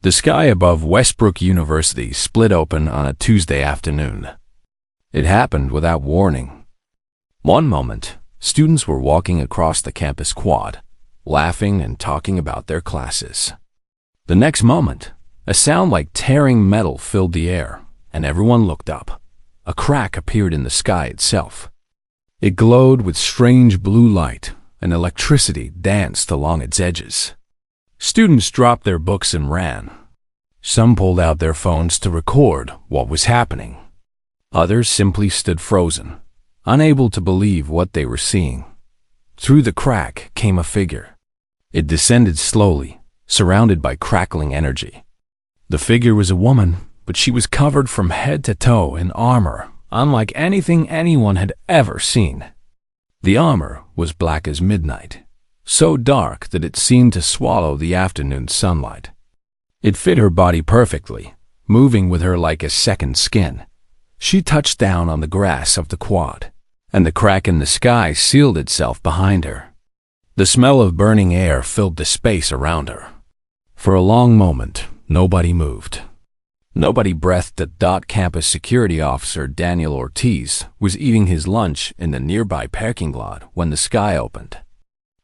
The sky above Westbrook University split open on a Tuesday afternoon. It happened without warning. One moment, students were walking across the campus quad, laughing and talking about their classes. The next moment, a sound like tearing metal filled the air, and everyone looked up. A crack appeared in the sky itself. It glowed with strange blue light, and electricity danced along its edges. Students dropped their books and ran. Some pulled out their phones to record what was happening. Others simply stood frozen, unable to believe what they were seeing. Through the crack came a figure. It descended slowly, surrounded by crackling energy. The figure was a woman, but she was covered from head to toe in armor, unlike anything anyone had ever seen. The armor was black as midnight, so dark that it seemed to swallow the afternoon sunlight. It fit her body perfectly, moving with her like a second skin. She touched down on the grass of the quad, and the crack in the sky sealed itself behind her. The smell of burning air filled the space around her. For a long moment, nobody moved. Nobody breathed that campus security officer Daniel Ortiz was eating his lunch in the nearby parking lot when the sky opened.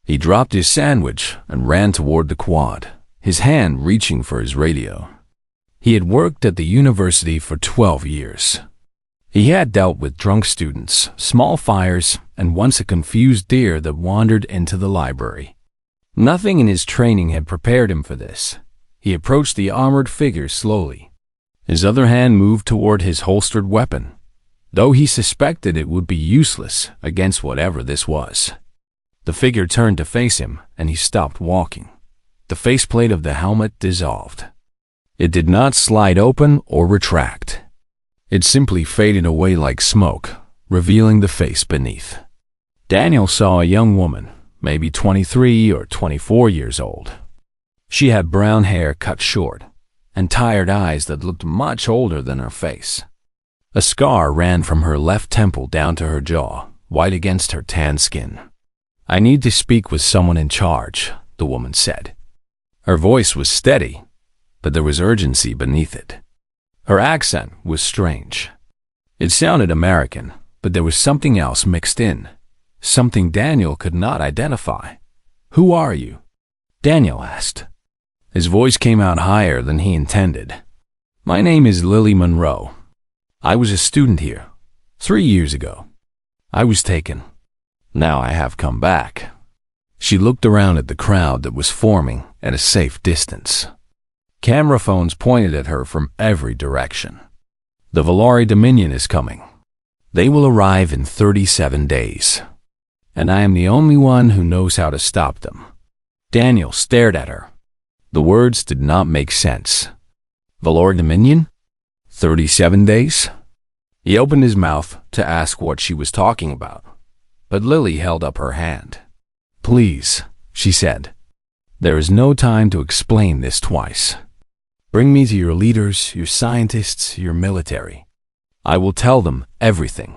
He dropped his sandwich and ran toward the quad, his hand reaching for his radio. He had worked at the university for 12 years. He had dealt with drunk students, small fires, and once a confused deer that wandered into the library. Nothing in his training had prepared him for this. He approached the armored figure slowly. His other hand moved toward his holstered weapon, though he suspected it would be useless against whatever this was. The figure turned to face him, and he stopped walking. The faceplate of the helmet dissolved. It did not slide open or retract. It simply faded away like smoke, revealing the face beneath. Daniel saw a young woman, maybe 23 or 24 years old. She had brown hair cut short, and tired eyes that looked much older than her face. A scar ran from her left temple down to her jaw, white against her tan skin. "I need to speak with someone in charge," the woman said. Her voice was steady, but there was urgency beneath it. Her accent was strange. It sounded American, but there was something else mixed in, something Daniel could not identify. "Who are you?" Daniel asked. His voice came out higher than he intended. "My name is Lily Monroe. I was a student here 3 years ago. I was taken. Now I have come back." She looked around at the crowd that was forming at a safe distance. Camera phones pointed at her from every direction. "The Valari Dominion is coming. They will arrive in 37 days. And I am the only one who knows how to stop them." Daniel stared at her. The words did not make sense. Valor Dominion? 37 days? He opened his mouth to ask what she was talking about, but Lily held up her hand. "Please," she said. "There is no time to explain this twice. Bring me to your leaders, your scientists, your military. I will tell them everything.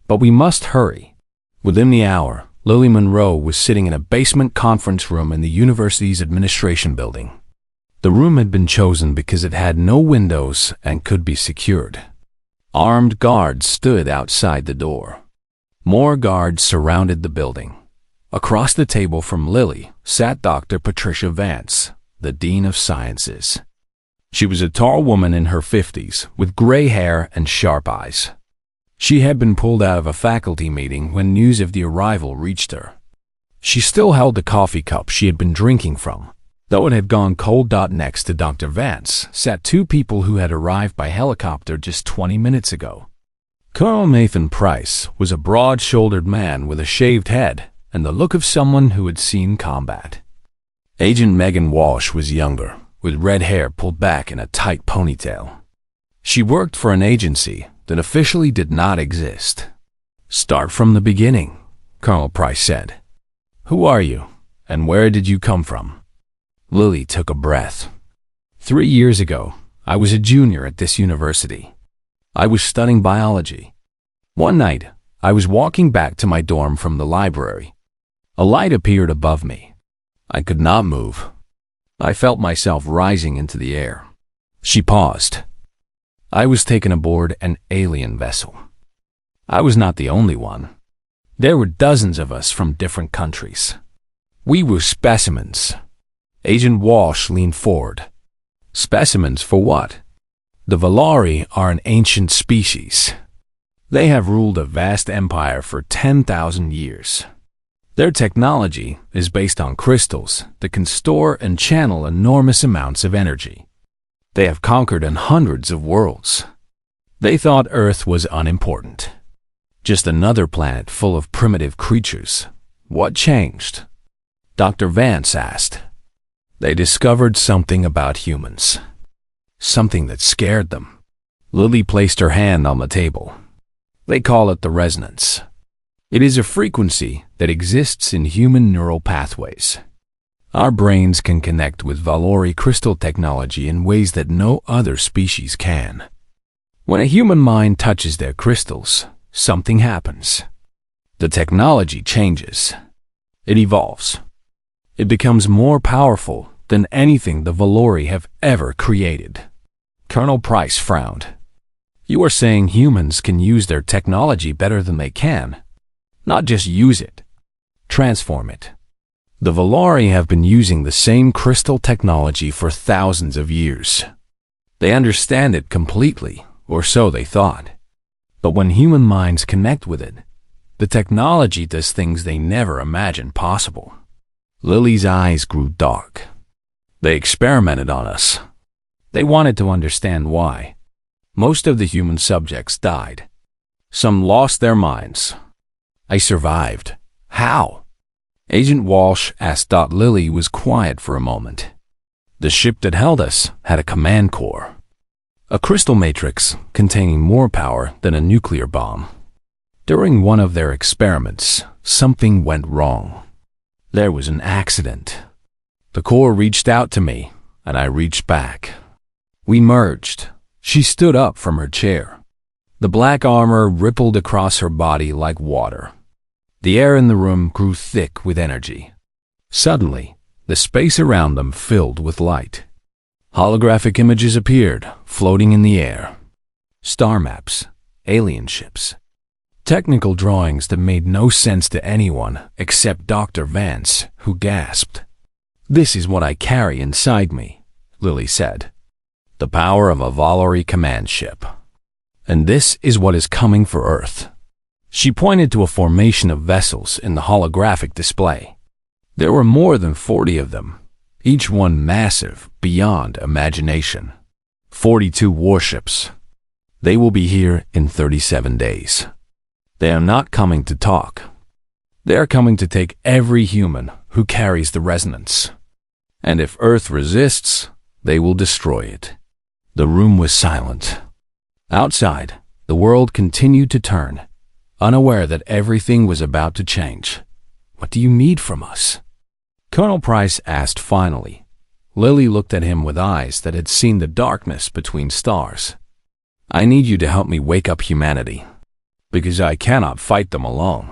But we must hurry." Within the hour, Lily Monroe was sitting in a basement conference room in the university's administration building. The room had been chosen because it had no windows and could be secured. Armed guards stood outside the door. More guards surrounded the building. Across the table from Lily sat Dr. Patricia Vance, the Dean of Sciences. She was a tall woman in her 50s with gray hair and sharp eyes. She had been pulled out of a faculty meeting when news of the arrival reached her. She still held the coffee cup she had been drinking from, though it had gone cold. Next to Dr. Vance sat 2 people who had arrived by helicopter just 20 minutes ago. Colonel Nathan Price was a broad-shouldered man with a shaved head and the look of someone who had seen combat. Agent Megan Walsh was younger, with red hair pulled back in a tight ponytail. She worked for an agency that officially did not exist. "Start from the beginning," Colonel Price said. "Who are you, and where did you come from?" Lily took a breath. 3 years ago, I was a junior at this university. I was studying biology. One night, I was walking back to my dorm from the library. A light appeared above me. I could not move. I felt myself rising into the air. She paused. I was taken aboard an alien vessel. I was not the only one. There were dozens of us from different countries. We were specimens. Agent Walsh leaned forward. Specimens for what? The Valari are an ancient species. They have ruled a vast empire for 10,000 years. Their technology is based on crystals that can store and channel enormous amounts of energy. They have conquered hundreds of worlds. They thought Earth was unimportant. Just another planet full of primitive creatures. What changed? Dr. Vance asked. They discovered something about humans. Something that scared them. Lily placed her hand on the table. They call it the resonance. It is a frequency that exists in human neural pathways. Our brains can connect with Valori crystal technology in ways that no other species can. When a human mind touches their crystals, something happens. The technology changes. It evolves. It becomes more powerful than anything the Valori have ever created. Colonel Price frowned. You are saying humans can use their technology better than they can. Not just use it. Transform it. The Valari have been using the same crystal technology for thousands of years. They understand it completely, or so they thought. But when human minds connect with it, the technology does things they never imagined possible. Lily's eyes grew dark. They experimented on us. They wanted to understand why. Most of the human subjects died. Some lost their minds. I survived. How? Agent Walsh asked. Lily was quiet for a moment. The ship that held us had a command core. A crystal matrix containing more power than a nuclear bomb. During one of their experiments, something went wrong. There was an accident. The core reached out to me, and I reached back. We merged. She stood up from her chair. The black armor rippled across her body like water. The air in the room grew thick with energy. Suddenly, the space around them filled with light. Holographic images appeared, floating in the air. Star maps, alien ships. Technical drawings that made no sense to anyone except Dr. Vance, who gasped. This is what I carry inside me, Lily said. The power of a Valori command ship. And this is what is coming for Earth. She pointed to a formation of vessels in the holographic display. There were more than 40 of them, each one massive beyond imagination. 42 warships. They will be here in 37 days. They are not coming to talk. They are coming to take every human who carries the resonance. And if Earth resists, they will destroy it. The room was silent. Outside, the world continued to turn, unaware that everything was about to change. What do you need from us? Colonel Price asked finally. Lily looked at him with eyes that had seen the darkness between stars. I need you to help me wake up humanity, because I cannot fight them alone.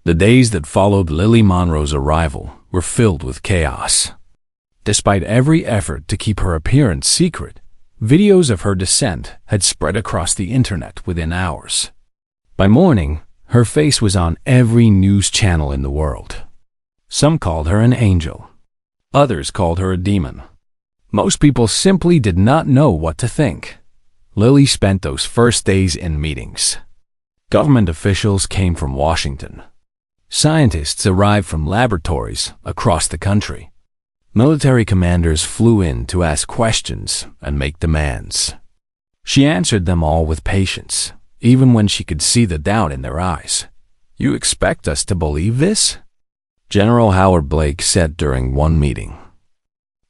The days that followed Lily Monroe's arrival were filled with chaos. Despite every effort to keep her appearance secret, videos of her descent had spread across the internet within hours. By morning, her face was on every news channel in the world. Some called her an angel. Others called her a demon. Most people simply did not know what to think. Lily spent those first days in meetings. Government officials came from Washington. Scientists arrived from laboratories across the country. Military commanders flew in to ask questions and make demands. She answered them all with patience, even when she could see the doubt in their eyes. You expect us to believe this? General Howard Blake said during one meeting.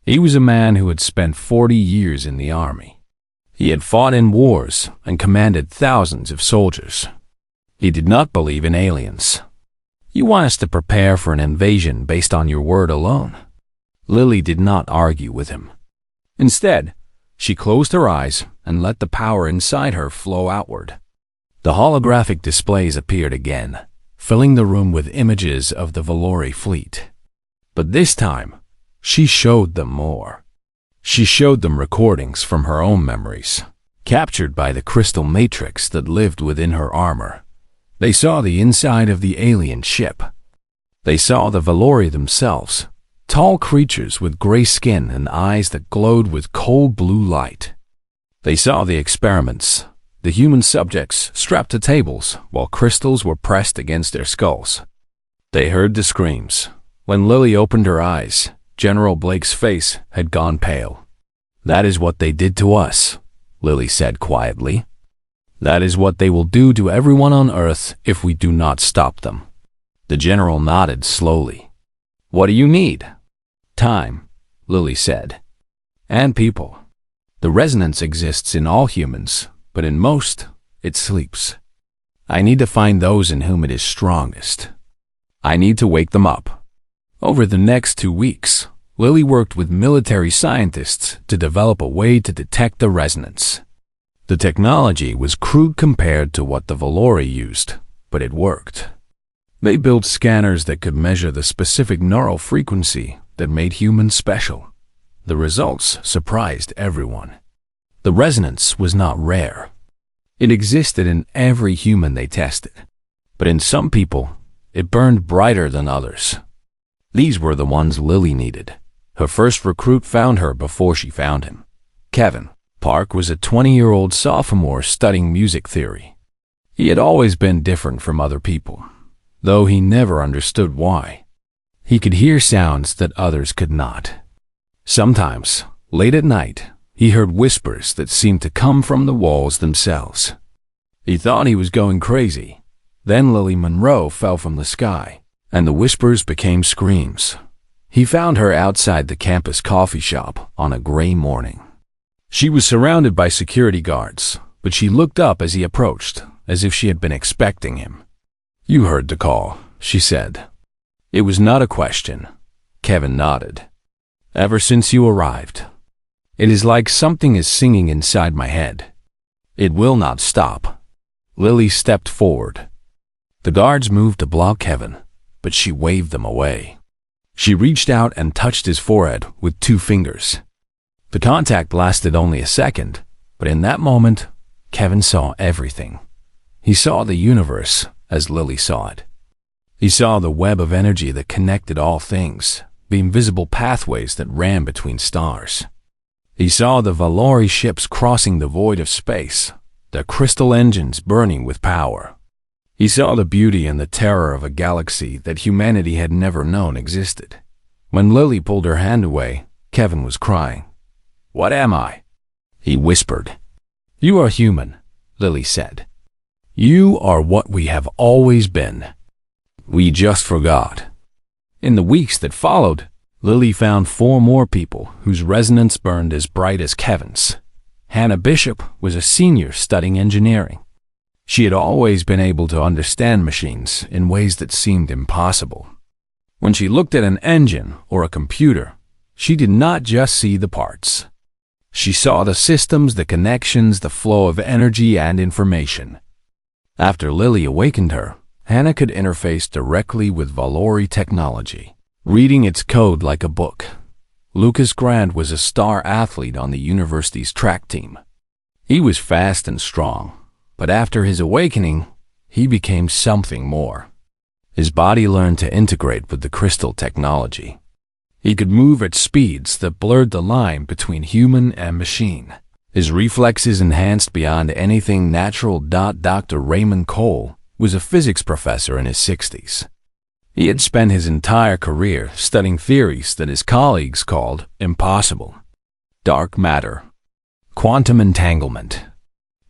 He was a man who had spent 40 years in the Army. He had fought in wars and commanded thousands of soldiers. He did not believe in aliens. You want us to prepare for an invasion based on your word alone? Lily did not argue with him. Instead, she closed her eyes and let the power inside her flow outward. The holographic displays appeared again, filling the room with images of the Valori fleet. But this time, She showed them more. She showed them recordings from her own memories, captured by the crystal matrix that lived within her armor. They saw the inside of the alien ship. They saw the Valori themselves, tall creatures with gray skin and eyes that glowed with cold blue light. They saw the experiments, the human subjects strapped to tables while crystals were pressed against their skulls. They heard the screams. When Lily opened her eyes, General Blake's face had gone pale. "That is what they did to us," Lily said quietly. "That is what they will do to everyone on Earth if we do not stop them." The general nodded slowly. "What do you need?" "Time," Lily said. "And people. The resonance exists in all humans, but in most, it sleeps. I need to find those in whom it is strongest. I need to wake them up." Over the next 2 weeks, Lily worked with military scientists to develop a way to detect the resonance. The technology was crude compared to what the Valori used, but it worked. They built scanners that could measure the specific neural frequency that made humans special. The results surprised everyone. The resonance was not rare. It existed in every human they tested, but in some people, it burned brighter than others. These were the ones Lily needed. Her first recruit found her before she found him. Kevin Park was a 20-year-old sophomore studying music theory. He had always been different from other people, though he never understood why. He could hear sounds that others could not. Sometimes, late at night, he heard whispers that seemed to come from the walls themselves. He thought he was going crazy. Then Lily Monroe fell from the sky, and the whispers became screams. He found her outside the campus coffee shop on a gray morning. She was surrounded by security guards, but she looked up as he approached, as if she had been expecting him. "You heard the call," she said. It was not a question. Kevin nodded. "Ever since you arrived. It is like something is singing inside my head. It will not stop." Lily stepped forward. The guards moved to block Kevin, but she waved them away. She reached out and touched his forehead with 2 fingers. The contact lasted only a second, but in that moment, Kevin saw everything. He saw the universe as Lily saw it. He saw the web of energy that connected all things, the invisible pathways that ran between stars. He saw the Valori ships crossing the void of space, their crystal engines burning with power. He saw the beauty and the terror of a galaxy that humanity had never known existed. When Lily pulled her hand away, Kevin was crying. "What am I?" he whispered. "You are human," Lily said. "You are what we have always been. We just forgot." In the weeks that followed, Lily found 4 more people whose resonance burned as bright as Kevin's. Hannah Bishop was a senior studying engineering. She had always been able to understand machines in ways that seemed impossible. When she looked at an engine or a computer, she did not just see the parts. She saw the systems, the connections, the flow of energy and information. After Lily awakened her, Hannah could interface directly with Valori technology, reading its code like a book. Lucas Grant was a star athlete on the university's track team. He was fast and strong. But after his awakening, he became something more. His body learned to integrate with the crystal technology. He could move at speeds that blurred the line between human and machine. His reflexes enhanced beyond anything natural. Dr. Raymond Cole was a physics professor in his 60s. He had spent his entire career studying theories that his colleagues called impossible. Dark matter, quantum entanglement,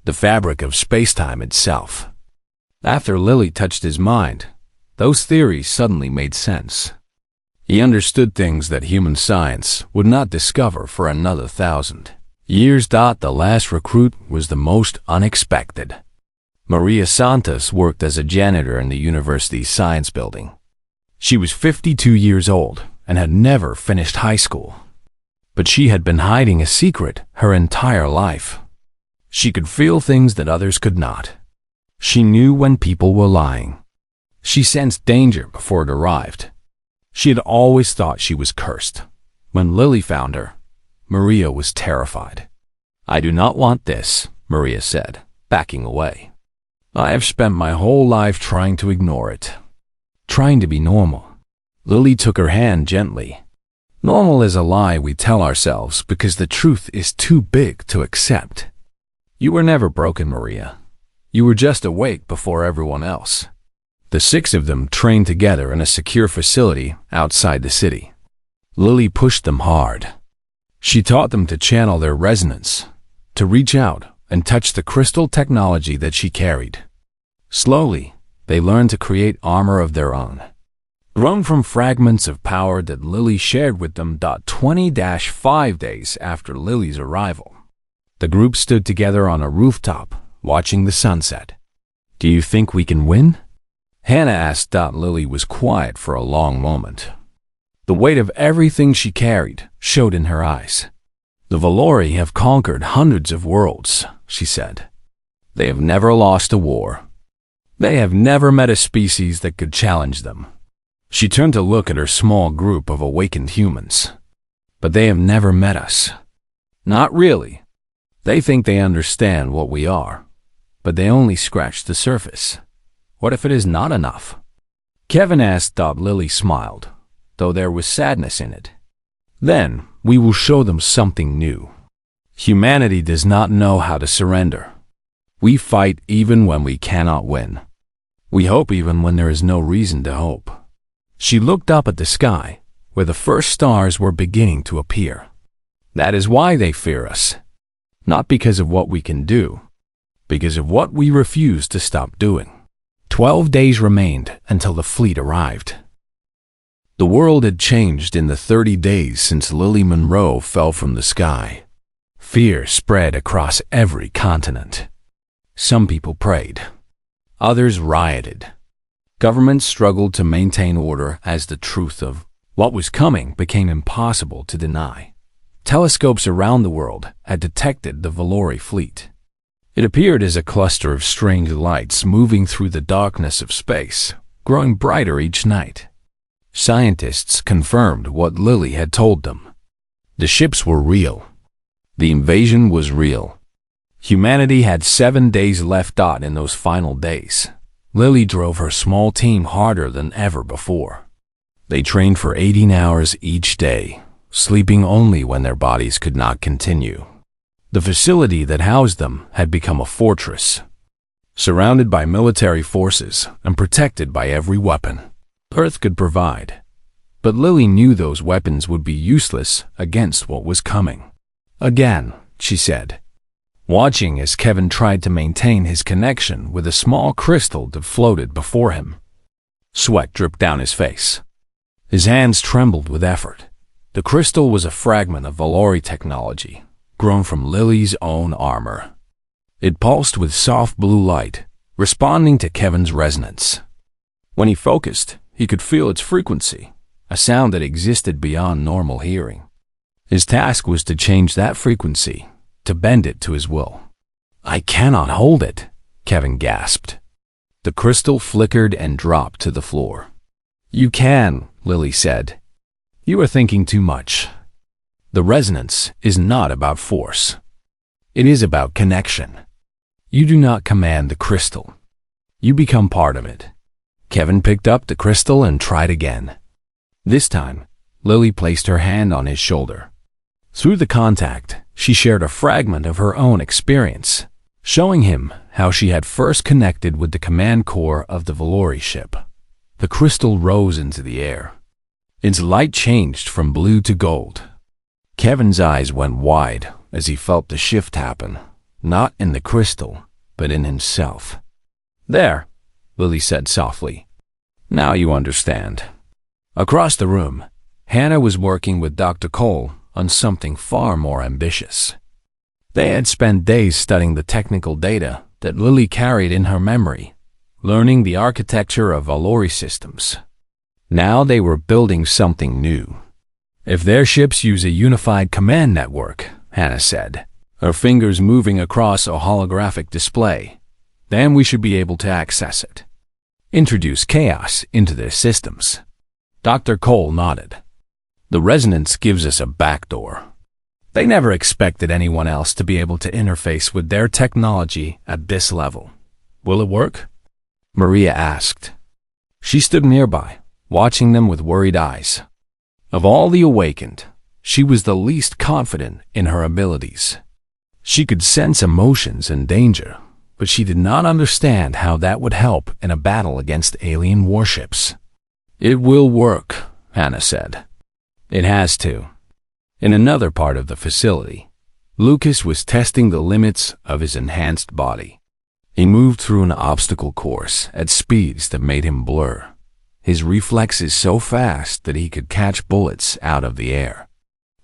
the fabric of space-time itself. After Lily touched his mind, those theories suddenly made sense. He understood things that human science would not discover for another 1,000 years. The last recruit was the most unexpected. Maria Santos worked as a janitor in the university's science building. She was 52 years old and had never finished high school. But she had been hiding a secret her entire life. She could feel things that others could not. She knew when people were lying. She sensed danger before it arrived. She had always thought she was cursed, When Lily found her, Maria was terrified. "I do not want this," Maria said, backing away. "I have spent my whole life trying to ignore it, trying to be normal." Lily took her hand gently. "Normal is a lie we tell ourselves because the truth is too big to accept. You were never broken, Maria. You were just awake before everyone else." The 6 of them trained together in a secure facility outside the city. Lily pushed them hard. She taught them to channel their resonance, to reach out and touch the crystal technology that she carried. Slowly, they learned to create armor of their own, grown from fragments of power that Lily shared with them. 20-5 days after Lily's arrival, the group stood together on a rooftop, watching the sunset. "Do you think we can win?" Hannah asked. Lily was quiet for a long moment. The weight of everything she carried showed in her eyes. "The Valori have conquered hundreds of worlds," she said. "They have never lost a war. They have never met a species that could challenge them." She turned to look at her small group of awakened humans. "But they have never met us." "Not really. They think they understand what we are, but they only scratch the surface. What if it is not enough?" Kevin asked. Lily smiled, though there was sadness in it. "Then we will show them something new. Humanity does not know how to surrender. We fight even when we cannot win. We hope even when there is no reason to hope." She looked up at the sky, where the first stars were beginning to appear. "That is why they fear us. Not because of what we can do, because of what we refuse to stop doing." 12 days remained until the fleet arrived. The world had changed in the 30 days since Lily Monroe fell from the sky. Fear spread across every continent. Some people prayed. Others rioted. Governments struggled to maintain order as the truth of what was coming became impossible to deny. Telescopes around the world had detected the Valori fleet. It appeared as a cluster of strange lights moving through the darkness of space, growing brighter each night. Scientists confirmed what Lily had told them. The ships were real. The invasion was real. Humanity had 7 days left. In those final days, Lily drove her small team harder than ever before. They trained for 18 hours each day, sleeping only when their bodies could not continue. The facility that housed them had become a fortress, surrounded by military forces and protected by every weapon Earth could provide. But Lily knew those weapons would be useless against what was coming. "Again," she said, watching as Kevin tried to maintain his connection with a small crystal that floated before him. Sweat dripped down his face. His hands trembled with effort. The crystal was a fragment of Valori technology, grown from Lily's own armor. It pulsed with soft blue light, responding to Kevin's resonance. When he focused, he could feel its frequency, a sound that existed beyond normal hearing. His task was to change that frequency, to bend it to his will. "I cannot hold it," Kevin gasped. The crystal flickered and dropped to the floor. "You can," Lily said. "You are thinking too much. The resonance is not about force. It is about connection. You do not command the crystal. You become part of it." Kevin picked up the crystal and tried again. This time, Lily placed her hand on his shoulder. Through the contact, she shared a fragment of her own experience, showing him how she had first connected with the command core of the Valori ship. The crystal rose into the air. Its light changed from blue to gold. Kevin's eyes went wide as he felt the shift happen, not in the crystal, but in himself. "There," Lily said softly. "Now you understand." Across the room, Hannah was working with Dr. Cole on something far more ambitious. They had spent days studying the technical data that Lily carried in her memory, learning the architecture of Valori systems. Now they were building something new. "If their ships use a unified command network," Hannah said, her fingers moving across a holographic display, "then we should be able to access it. Introduce chaos into their systems." Dr. Cole nodded. The resonance gives us a backdoor. They never expected anyone else to be able to interface with their technology at this level. Will it work? Maria asked. She stood nearby, watching them with worried eyes. Of all the awakened, she was the least confident in her abilities. She could sense emotions and danger, but she did not understand how that would help in a battle against alien warships. It will work, Hannah said. It has to. In another part of the facility, Lucas was testing the limits of his enhanced body. He moved through an obstacle course at speeds that made him blur, his reflexes so fast that he could catch bullets out of the air.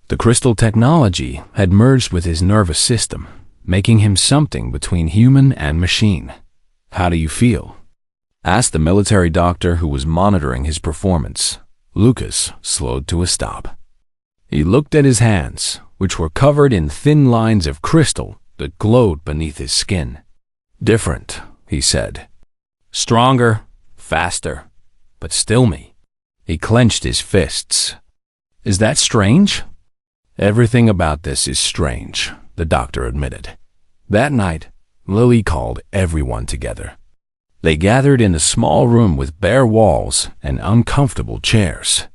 The crystal technology had merged with his nervous system, making him something between human and machine. How do you feel? Asked the military doctor who was monitoring his performance. Lucas slowed to a stop. He looked at his hands, which were covered in thin lines of crystal that glowed beneath his skin. Different, he said. Stronger, faster, but still me. He clenched his fists. Is that strange? Everything about this is strange, the doctor admitted. That night, Lily called everyone together. They gathered in a small room with bare walls and uncomfortable chairs.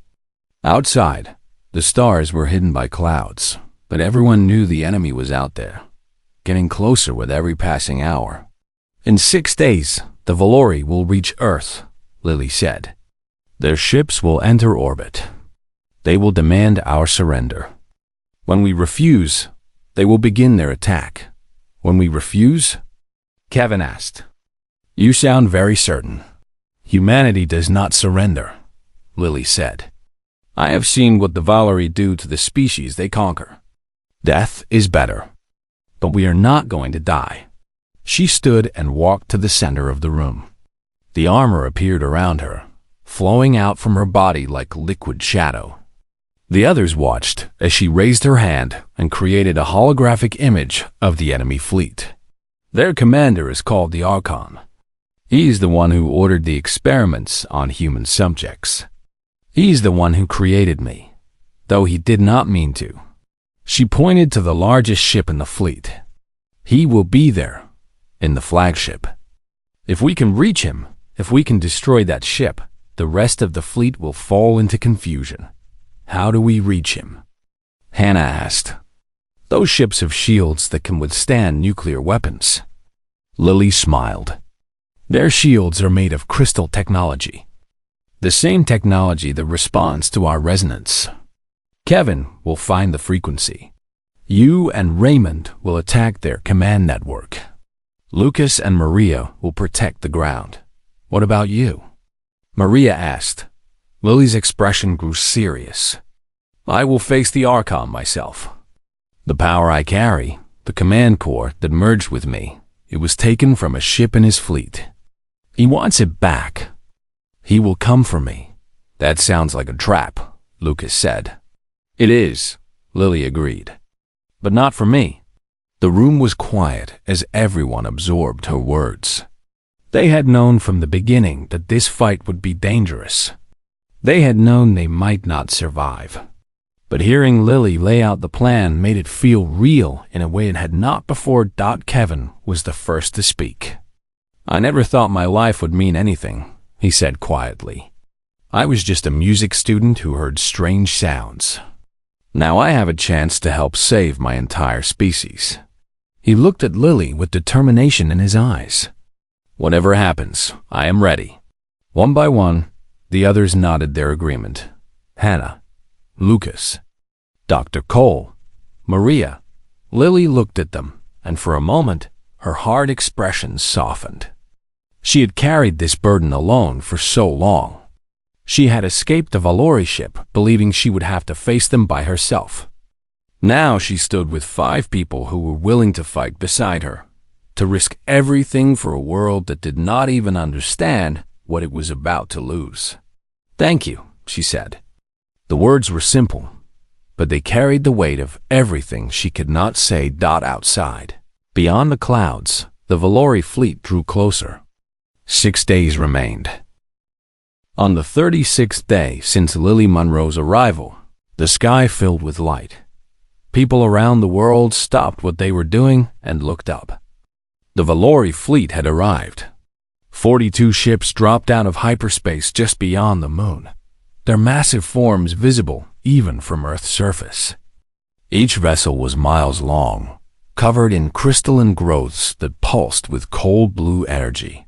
Outside, the stars were hidden by clouds, but everyone knew the enemy was out there, getting closer with every passing hour. In 6 days, the Valori will reach Earth, Lily said. Their ships will enter orbit. They will demand our surrender. When we refuse, they will begin their attack. When we refuse? Kevin asked. You sound very certain. Humanity does not surrender, Lily said. I have seen what the Valori do to the species they conquer. Death is better. But we are not going to die. She stood and walked to the center of the room. The armor appeared around her, flowing out from her body like liquid shadow. The others watched as she raised her hand and created a holographic image of the enemy fleet. Their commander is called the Archon. He's the one who ordered the experiments on human subjects. He's the one who created me, though he did not mean to. She pointed to the largest ship in the fleet. He will be there, in the flagship. If we can reach him, if we can destroy that ship, the rest of the fleet will fall into confusion. How do we reach him? Hannah asked. Those ships have shields that can withstand nuclear weapons. Lily smiled. Their shields are made of crystal technology. The same technology that responds to our resonance. Kevin will find the frequency. You and Raymond will attack their command network. Lucas and Maria will protect the ground. What about you? Maria asked. Lily's expression grew serious. I will face the Archon myself. The power I carry, the command core that merged with me, it was taken from a ship in his fleet. He wants it back. He will come for me. That sounds like a trap, Lucas said. It is, Lily agreed. But not for me. The room was quiet as everyone absorbed her words. They had known from the beginning that this fight would be dangerous. They had known they might not survive. But hearing Lily lay out the plan made it feel real in a way it had not before. Kevin was the first to speak. I never thought my life would mean anything, he said quietly. I was just a music student who heard strange sounds. Now I have a chance to help save my entire species. He looked at Lily with determination in his eyes. Whatever happens, I am ready. One by one, the others nodded their agreement. Hannah, Lucas, Dr. Cole, Maria. Lily looked at them, and for a moment, her hard expression softened. She had carried this burden alone for so long. She had escaped the Valori ship, believing she would have to face them by herself. Now she stood with 5 people who were willing to fight beside her, to risk everything for a world that did not even understand what it was about to lose. Thank you, she said. The words were simple, but they carried the weight of everything she could not say. Outside, beyond the clouds, the Valori fleet drew closer. 6 days remained. On the 36th day since Lily Monroe's arrival, The sky filled with light. People around the world stopped what they were doing and looked up. The Valori fleet had arrived. 42 ships dropped out of hyperspace just beyond the moon, their massive forms visible even from Earth's surface. Each vessel was miles long, covered in crystalline growths that pulsed with cold blue energy.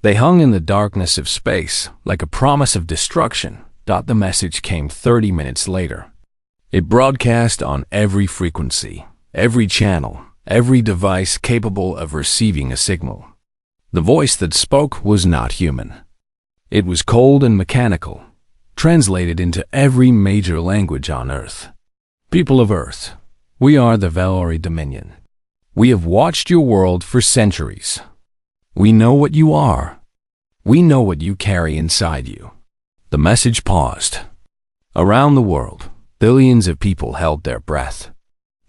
They hung in the darkness of space like a promise of destruction. The message came 30 minutes later. It broadcast on every frequency, every channel, every device capable of receiving a signal. The voice that spoke was not human. It was cold and mechanical, translated into every major language on Earth. People of Earth, we are the Valori Dominion. We have watched your world for centuries. We know what you are. We know what you carry inside you. The message paused. Around the world, billions of people held their breath.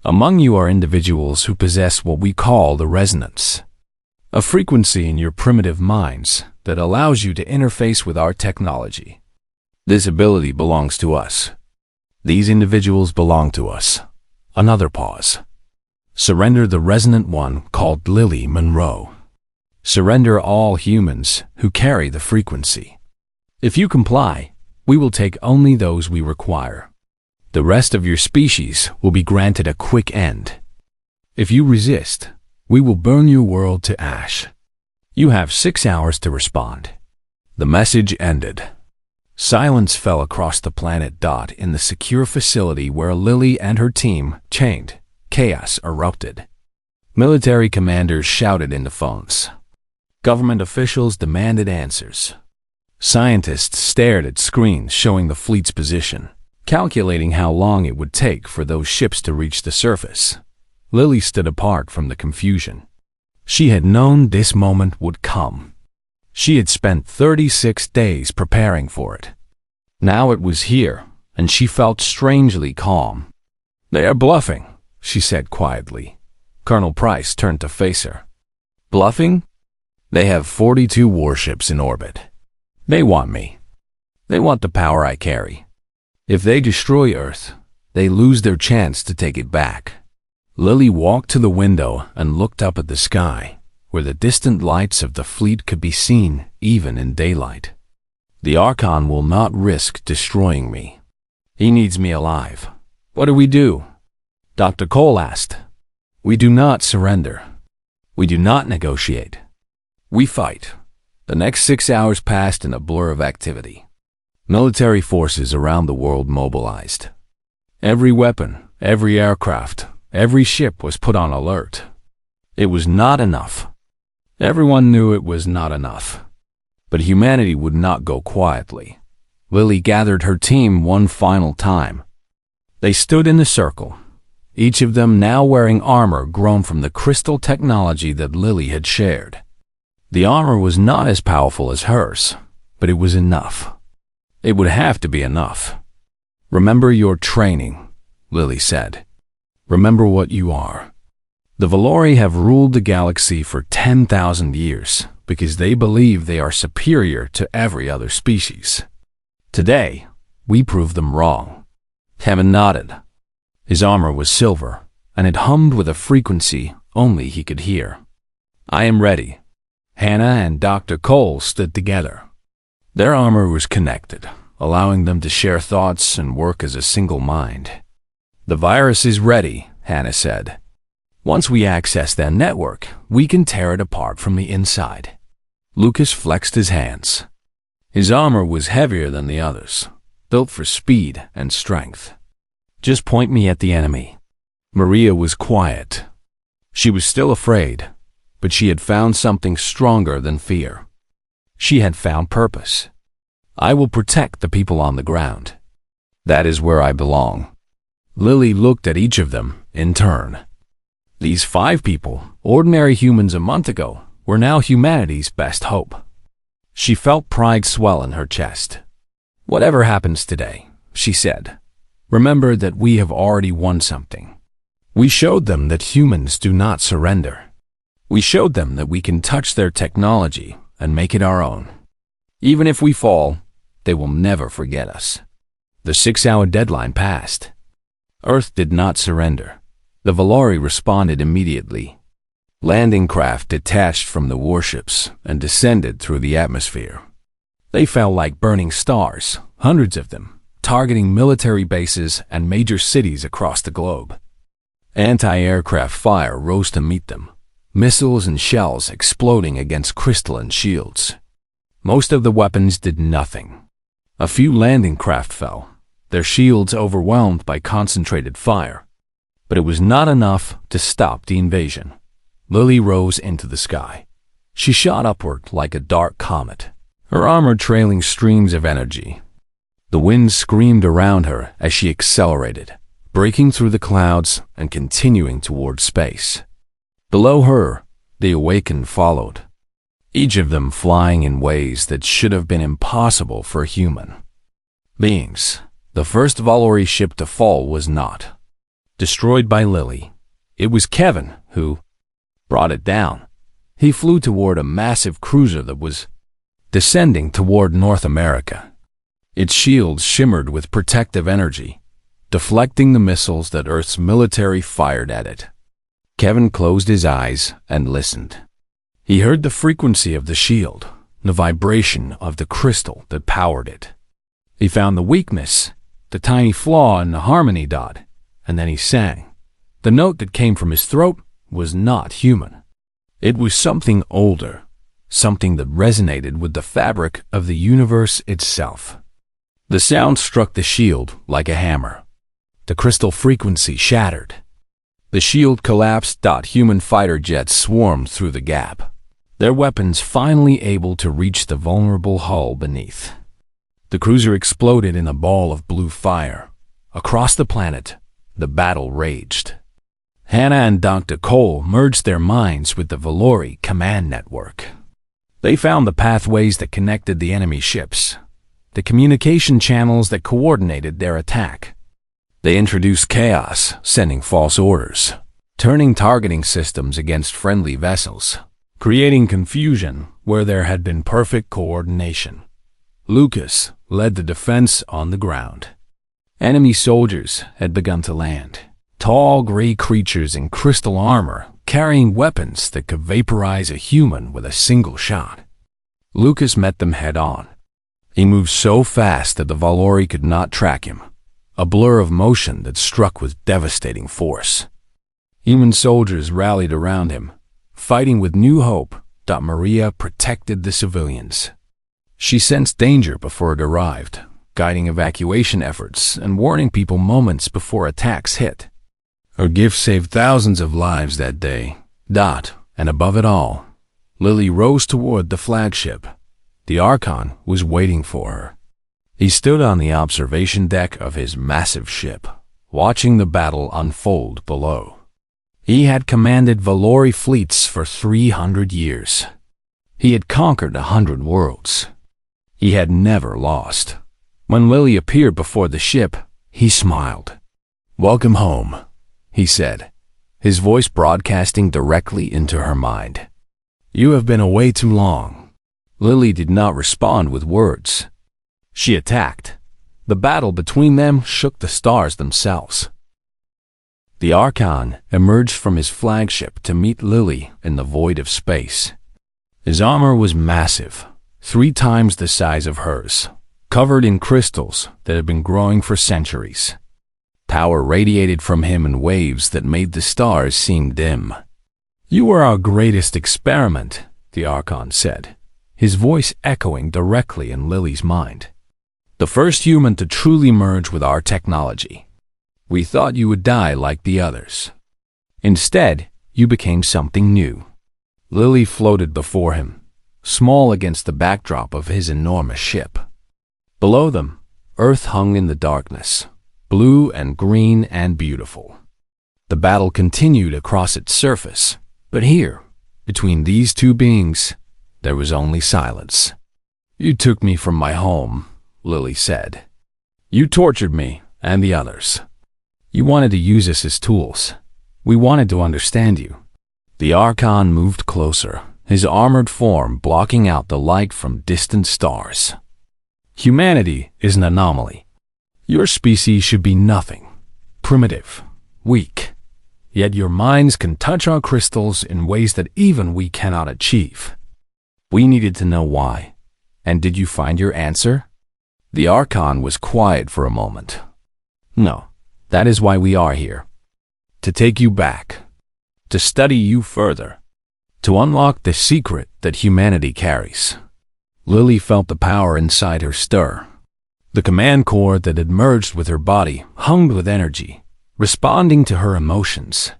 Among you are individuals who possess what we call the resonance, a frequency in your primitive minds that allows you to interface with our technology. This ability belongs to us. These individuals belong to us. Another pause. Surrender the resonant one called Lily Monroe. Surrender all humans who carry the frequency. If you comply, we will take only those we require. The rest of your species will be granted a quick end. If you resist, we will burn your world to ash. You have 6 hours to respond. The message ended. Silence fell across the planet. In the secure facility where Lily and her team chained, chaos erupted. Military commanders shouted into phones. Government officials demanded answers. Scientists stared at screens showing the fleet's position, calculating how long it would take for those ships to reach the surface. Lily stood apart from the confusion. She had known this moment would come. She had spent 36 days preparing for it. Now it was here, and she felt strangely calm. "They are bluffing," she said quietly. Colonel Price turned to face her. "Bluffing? They have 42 warships in orbit. They want me. They want the power I carry. If they destroy Earth, they lose their chance to take it back." Lily walked to the window and looked up at the sky, where the distant lights of the fleet could be seen even in daylight. "The Archon will not risk destroying me. He needs me alive. What do we do?" Dr. Cole asked. "We do not surrender. We do not negotiate. We fight." The next 6 hours passed in a blur of activity. Military forces around the world mobilized. Every weapon, every aircraft, every ship was put on alert. It was not enough. Everyone knew it was not enough. But humanity would not go quietly. Lily gathered her team one final time. They stood in a circle, each of them now wearing armor grown from the crystal technology that Lily had shared. The armor was not as powerful as hers, but it was enough. It would have to be enough. "Remember your training," Lily said. "Remember what you are." The Valori have ruled the galaxy for 10,000 years because they believe they are superior to every other species. Today, we prove them wrong. Hammond nodded. His armor was silver, and it hummed with a frequency only he could hear. "I am ready." Hannah and Dr. Cole stood together. Their armor was connected, allowing them to share thoughts and work as a single mind. "The virus is ready," Hannah said. "Once we access their network, we can tear it apart from the inside." Lucas flexed his hands. His armor was heavier than the others, built for speed and strength. "Just point me at the enemy." Maria was quiet. She was still afraid, but she had found something stronger than fear. She had found purpose. "I will protect the people on the ground. That is where I belong." Lily looked at each of them in turn. These 5 people, ordinary humans a month ago, were now humanity's best hope. She felt pride swell in her chest. "Whatever happens today," she said, "remember that we have already won something. We showed them that humans do not surrender. We showed them that we can touch their technology and make it our own. Even if we fall, they will never forget us." The 6-hour deadline passed. Earth did not surrender. The Valori responded immediately. Landing craft detached from the warships and descended through the atmosphere. They fell like burning stars, hundreds of them, targeting military bases and major cities across the globe. Anti-aircraft fire rose to meet them, missiles and shells exploding against crystalline shields. Most of the weapons did nothing. A few landing craft fell, their shields overwhelmed by concentrated fire. But it was not enough to stop the invasion. Lily rose into the sky. She shot upward like a dark comet, her armor trailing streams of energy. The wind screamed around her as she accelerated, breaking through the clouds and continuing toward space. Below her, the Awakened followed, each of them flying in ways that should have been impossible for human beings. The first Valori ship to fall was not destroyed by Lily. It was Kevin who brought it down. He flew toward a massive cruiser that was descending toward North America. Its shields shimmered with protective energy, deflecting the missiles that Earth's military fired at it. Kevin closed his eyes and listened. He heard the frequency of the shield, the vibration of the crystal that powered it. He found the weakness, the tiny flaw in the harmony dot, and then he sang. The note that came from his throat was not human. It was something older, something that resonated with the fabric of the universe itself. The sound struck the shield like a hammer. The crystal frequency shattered. The shield collapsed. Human fighter jets swarmed through the gap, their weapons finally able to reach the vulnerable hull beneath. The cruiser exploded in a ball of blue fire. Across the planet, the battle raged. Hannah and Dr. Cole merged their minds with the Valori command network. They found the pathways that connected the enemy ships, the communication channels that coordinated their attack. They introduced chaos, sending false orders, turning targeting systems against friendly vessels, creating confusion where there had been perfect coordination. Lucas led the defense on the ground. Enemy soldiers had begun to land. Tall gray creatures in crystal armor, carrying weapons that could vaporize a human with a single shot. Lucas met them head-on. He moved so fast that the Valori could not track him, a blur of motion that struck with devastating force. Human soldiers rallied around him, fighting with new hope. Maria protected the civilians. She sensed danger before it arrived, guiding evacuation efforts and warning people moments before attacks hit. Her gift saved thousands of lives that day. And above it all, Lily rose toward the flagship. The Archon was waiting for her. He stood on the observation deck of his massive ship, watching the battle unfold below. He had commanded Valori fleets for 300 years. He had conquered 100 worlds. He had never lost. When Lily appeared before the ship, he smiled. "Welcome home," he said, his voice broadcasting directly into her mind. "You have been away too long." Lily did not respond with words. She attacked. The battle between them shook the stars themselves. The Archon emerged from his flagship to meet Lily in the void of space. His armor was massive, 3 times the size of hers, covered in crystals that had been growing for centuries. Power radiated from him in waves that made the stars seem dim. "You are our greatest experiment," the Archon said, his voice echoing directly in Lily's mind. "The first human to truly merge with our technology. We thought you would die like the others. Instead, you became something new." Lily floated before him, small against the backdrop of his enormous ship. Below them, Earth hung in the darkness, blue and green and beautiful. The battle continued across its surface, but here, between these two beings, there was only silence. "You took me from my home," Lily said. "You tortured me and the others. You wanted to use us as tools. We wanted to understand you." The Archon moved closer, his armored form blocking out the light from distant stars. "Humanity is an anomaly. Your species should be nothing, primitive, weak. Yet your minds can touch our crystals in ways that even we cannot achieve. We needed to know why. And did you find your answer? The Archon was quiet for a moment. No, that is why we are here. To take you back. To study you further. To unlock the secret that humanity carries. Lily felt the power inside her stir. The command core that had merged with her body hummed with energy, responding to her emotions.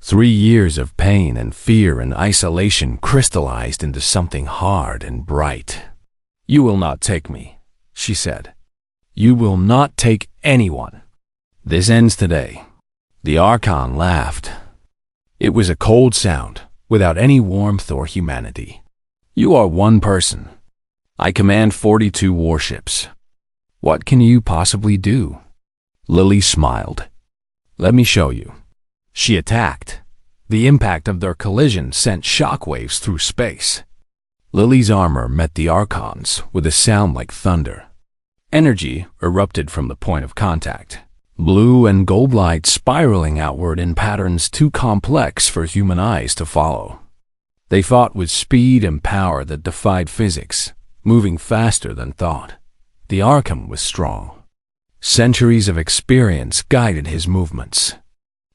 3 years of pain and fear and isolation crystallized into something hard and bright. "You will not take me," she said. "You will not take anyone. This ends today." The Archon laughed. It was a cold sound, without any warmth or humanity. "You are one person. I command 42 warships. What can you possibly do?" Lily smiled. "Let me show you." She attacked. The impact of their collision sent shockwaves through space. Lily's armor met the Archon's with a sound like thunder. Energy erupted from the point of contact, blue and gold light spiraling outward in patterns too complex for human eyes to follow. They fought with speed and power that defied physics, moving faster than thought. The Archon was strong. Centuries of experience guided his movements.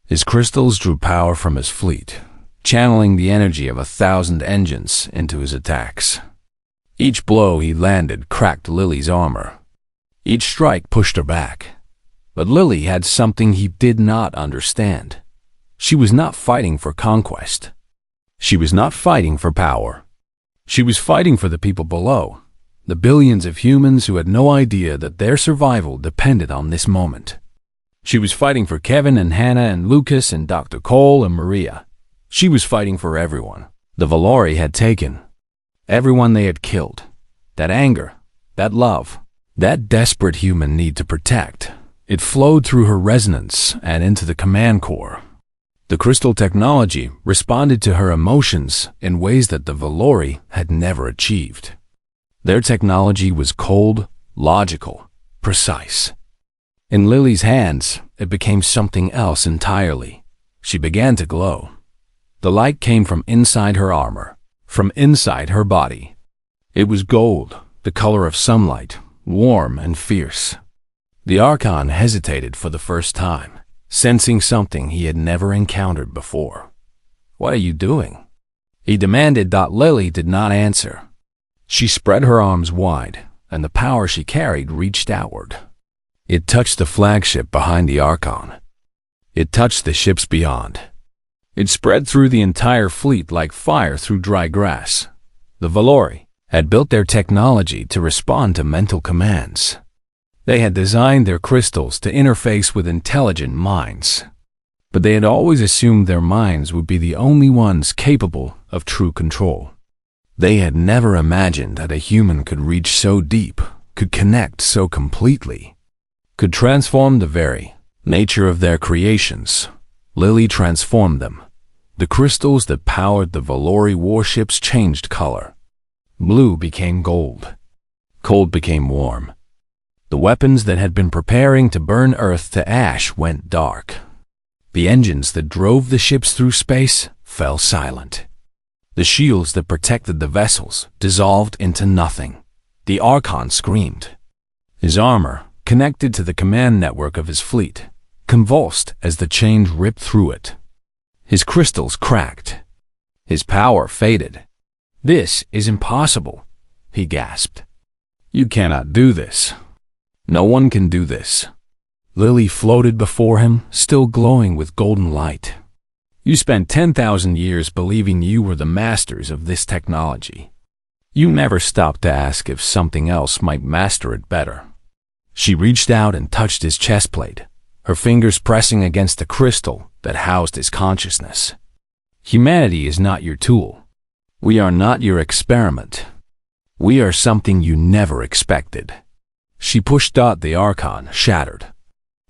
His crystals drew power from his fleet, channeling the energy of 1,000 engines into his attacks. Each blow he landed cracked Lily's armor. Each strike pushed her back. But Lily had something he did not understand. She was not fighting for conquest. She was not fighting for power. She was fighting for the people below, the billions of humans who had no idea that their survival depended on this moment. She was fighting for Kevin and Hannah and Lucas and Dr. Cole and Maria. She was fighting for everyone the Valori had taken, everyone they had killed. That anger, that love, that desperate human need to protect, it flowed through her resonance and into the command core. The crystal technology responded to her emotions in ways that the Valori had never achieved. Their technology was cold, logical, precise. In Lily's hands, it became something else entirely. She began to glow. The light came from inside her armor, from inside her body. It was gold, the color of sunlight, warm and fierce. The Archon hesitated for the first time, sensing something he had never encountered before. "What are you doing?" he demanded. Lily did not answer. She spread her arms wide, and the power she carried reached outward. It touched the flagship behind the Archon. It touched the ships beyond. It spread through the entire fleet like fire through dry grass. The Valori had built their technology to respond to mental commands. They had designed their crystals to interface with intelligent minds. But they had always assumed their minds would be the only ones capable of true control. They had never imagined that a human could reach so deep, could connect so completely, could transform the very nature of their creations. Lily transformed them. The crystals that powered the Valori warships changed color. Blue became gold. Cold became warm. The weapons that had been preparing to burn Earth to ash went dark. The engines that drove the ships through space fell silent. The shields that protected the vessels dissolved into nothing. The Archon screamed. His armor, connected to the command network of his fleet, convulsed as the chains ripped through it. His crystals cracked. His power faded. "This is impossible," he gasped. "You cannot do this. No one can do this." Lily floated before him, still glowing with golden light. "You spent 10,000 years believing you were the masters of this technology. You never stopped to ask if something else might master it better." She reached out and touched his chest plate, her fingers pressing against the crystal that housed his consciousness. "Humanity is not your tool. We are not your experiment. We are something you never expected." She pushed the Archon, shattered.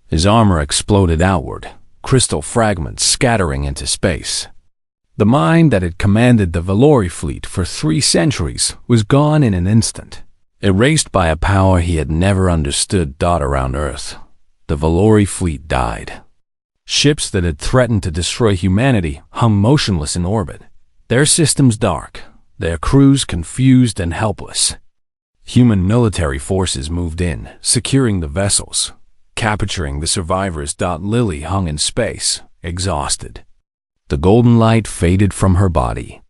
His armor exploded outward, crystal fragments scattering into space. The mind that had commanded the Valori fleet for 3 centuries was gone in an instant. Erased by a power he had never understood dot around Earth. The Valori fleet died. Ships that had threatened to destroy humanity hung motionless in orbit, their systems dark, their crews confused and helpless. Human military forces moved in, securing the vessels, capturing the survivors. Lily hung in space, exhausted. The golden light faded from her body.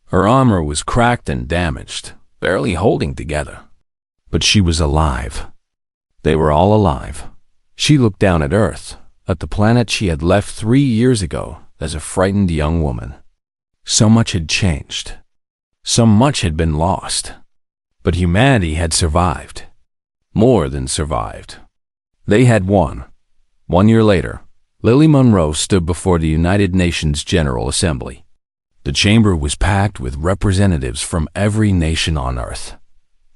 Her armor was cracked and damaged, barely holding together. But she was alive. They were all alive. She looked down at Earth, at the planet she had left 3 years ago as a frightened young woman. So much had changed. So much had been lost. But humanity had survived. More than survived. They had won. 1 year later, Lily Monroe stood before the United Nations General Assembly. The chamber was packed with representatives from every nation on Earth.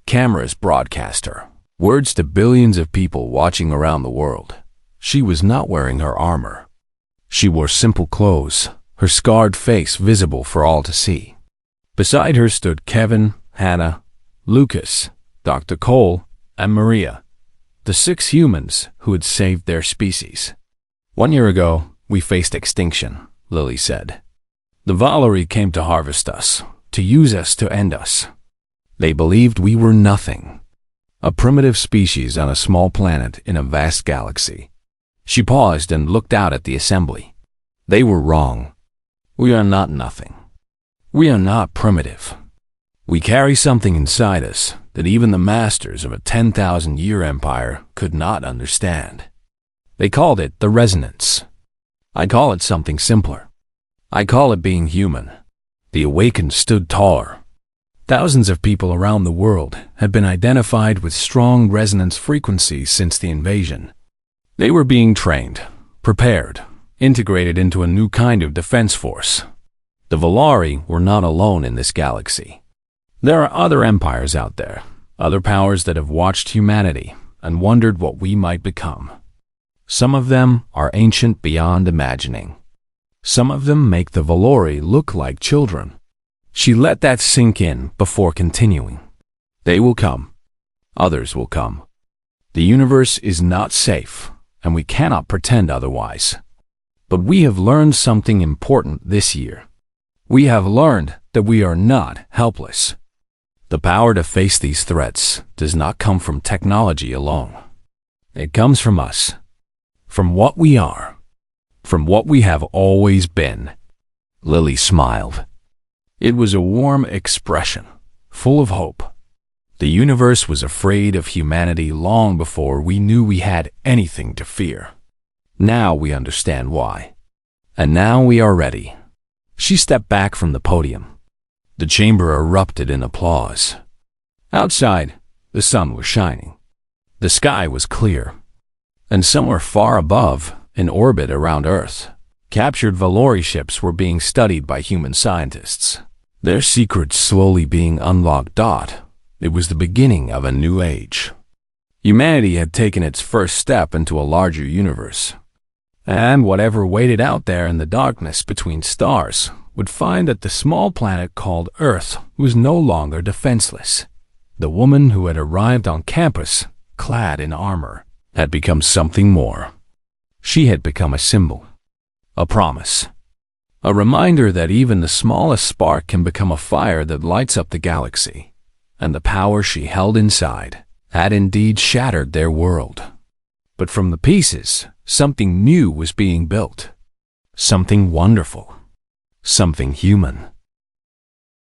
Cameras broadcast her, words to billions of people watching around the world. She was not wearing her armor. She wore simple clothes, her scarred face visible for all to see. Beside her stood Kevin, Hannah, Lucas, Dr. Cole, and Maria, the 6 humans who had saved their species. 1 year ago, we faced extinction, Lily said. The Valori came to harvest us, to use us to end us. They believed we were nothing, a primitive species on a small planet in a vast galaxy. She paused and looked out at the assembly. They were wrong. We are not nothing. We are not primitive. We carry something inside us that even the masters of a 10,000-year empire could not understand. They called it the resonance. I call it something simpler. I call it being human. The awakened stood taller. Thousands of people around the world had been identified with strong resonance frequencies since the invasion. They were being trained, prepared, integrated into a new kind of defense force. The Valori were not alone in this galaxy. There are other empires out there, other powers that have watched humanity and wondered what we might become. Some of them are ancient beyond imagining. Some of them make the Valori look like children. She let that sink in before continuing. They will come. Others will come. The universe is not safe, and we cannot pretend otherwise. But we have learned something important this year. We have learned that we are not helpless. The power to face these threats does not come from technology alone. It comes from us, from what we are, from what we have always been. Lily smiled. It was a warm expression, full of hope. The universe was afraid of humanity long before we knew we had anything to fear. Now we understand why. And now we are ready. She stepped back from the podium. The chamber erupted in applause. Outside, the sun was shining. The sky was clear. And somewhere far above, in orbit around Earth, captured Valori ships were being studied by human scientists. Their secrets slowly being unlocked. It was the beginning of a new age. Humanity had taken its first step into a larger universe. And whatever waited out there in the darkness between stars would find that the small planet called Earth was no longer defenseless. The woman who had arrived on campus, clad in armor, had become something more. She had become a symbol, a promise, a reminder that even the smallest spark can become a fire that lights up the galaxy. And the power she held inside had indeed shattered their world. But from the pieces, something new was being built. Something wonderful. Something human.